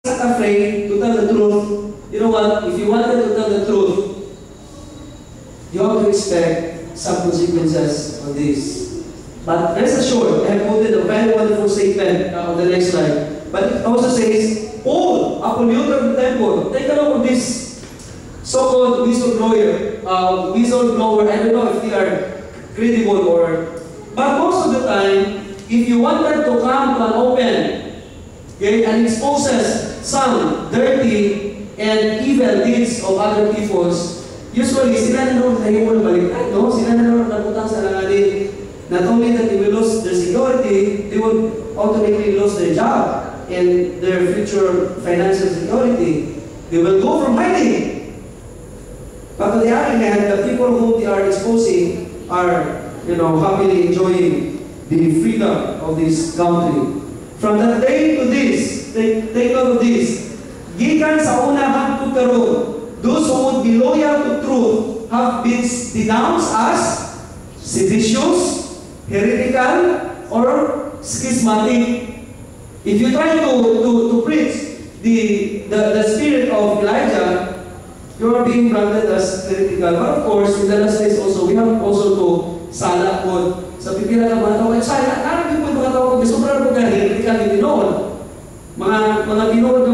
not afraid to tell the truth. You know what? If you wanted to tell the truth, you have to expect some consequences on this. But rest assured, I have quoted a very wonderful statement on the next slide. But it also says, Paul, a polluter of the temple. Take a look at this so-called whistleblower. I don't know if they are credible or... But most of the time, if you wanted to come to an open, okay, and exposes some dirty and evil deeds of other peoples, usually sila na naman nahimul baliktad, no? Sila na naman nabutang sa langanin. Not only that they will lose their security, they will automatically lose their job and their future financial security. They will go from hiding. But on the other hand, the people whom they are exposing are, happily enjoying the freedom of this country. From that day to this, take note of this. Gikan sa una hangtod karon, those who would be loyal to truth have been denounced as seditious, heretical, or schismatic. If you try to preach the spirit of Elijah, you are being branded as heretical. But of course, in the last days also, we have also to sala po sa pipila ng mga tao. Kaya sana, narapin po mga tao, may sobrang po ka heretical din noon. Mga tinood